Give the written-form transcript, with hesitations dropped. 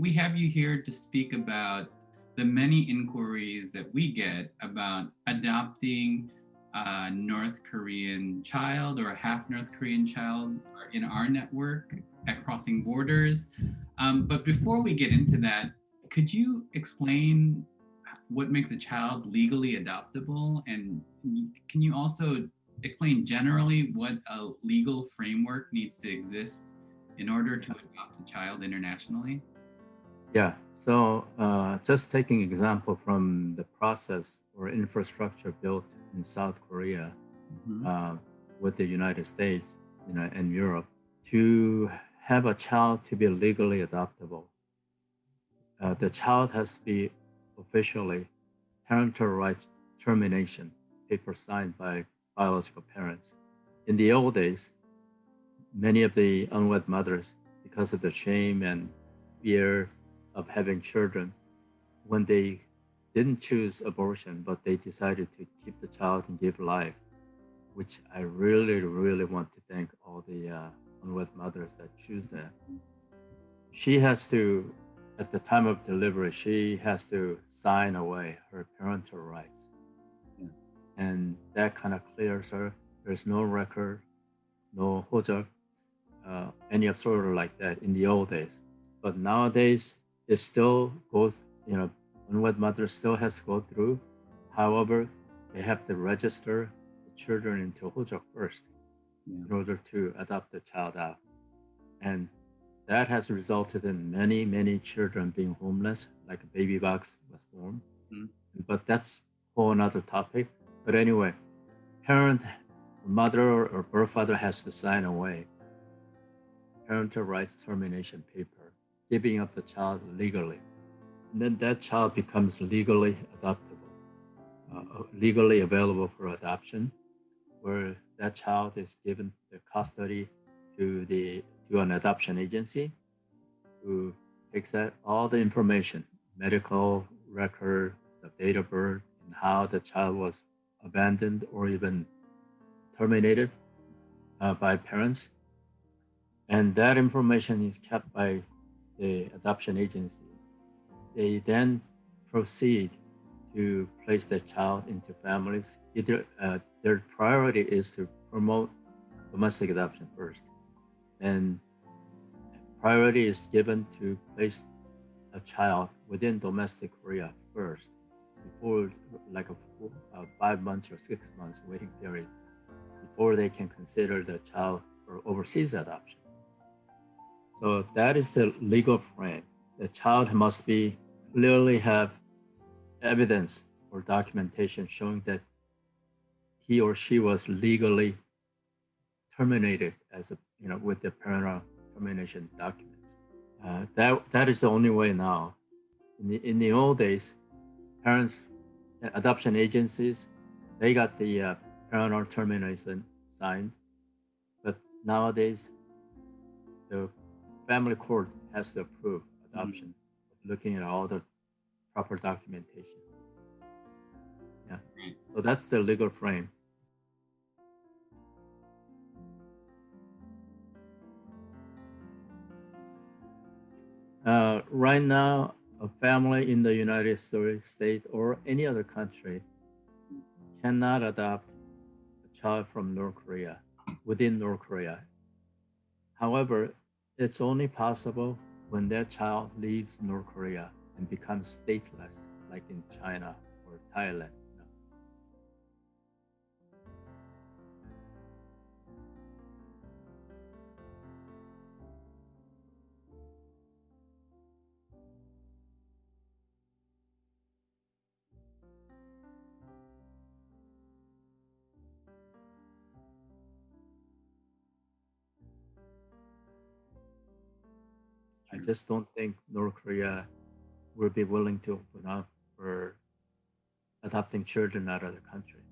we have you here to speak about the many inquiries that we get about adopting a North Korean child or a half North Korean child in our network at Crossing Borders. But before we get into that, could you explain what makes a child legally adoptable? And can you also explain generally what a legal framework needs to exist in order to adopt a child internationally? Yeah, so just taking example from the process or infrastructure built in South Korea Mhm. uh, with the United States, and Europe, to have a child to be legally adoptable, the child has to be officially parental rights termination paper signed by biological parents. In the old days, many of the unwed mothers, because of the shame and fear of having children, when they didn't choose abortion, but they decided to keep the child and give life, which I really, really want to thank all the unwed mothers that choose that. She has to, at the time of delivery, she has to sign away her parental rights. Yes. And that kind of clears her. There's no record, no hojak, any of sort of like that in the old days. But nowadays, it still goes, unwed mother still has to go through. However, they have to register the children into hojak first Yeah. in order to adopt the child out. And that has resulted in many, many children being homeless, like a baby box was formed. Mhm. But that's a whole another topic. But anyway, parent, mother or birth father has to sign away parental rights termination paper, giving up the child legally. And then that child becomes legally adoptable, legally available for adoption, where that child is given the custody to an adoption agency who takes that all the information, medical record, the date of birth, and how the child was abandoned or even terminated by parents. And that information is kept by the adoption agencies. They then proceed to place the child into families. Either their priority is to promote domestic adoption first, and priority is given to place a child within domestic Korea first, before like a 5 months or 6 months waiting period, before they can consider the child for overseas adoption. So that is the legal frame. The child must be clearly have evidence or documentation showing that he or she was legally terminated as a with the parental termination documents. That is the only way now. In the old days, parents, adoption agencies, they got the parental termination signed, but nowadays the family court has to approve Mhm. adoption, looking at all the proper documentation. Yeah. Right. So that's the legal frame. Right now, a family in the United States or any other country cannot adopt a child from North Korea within North Korea. However, it's only possible when that child leaves North Korea and becomes stateless, like in China or Thailand. I Sure. just don't think North Korea will be willing to open up for adopting children out of the country.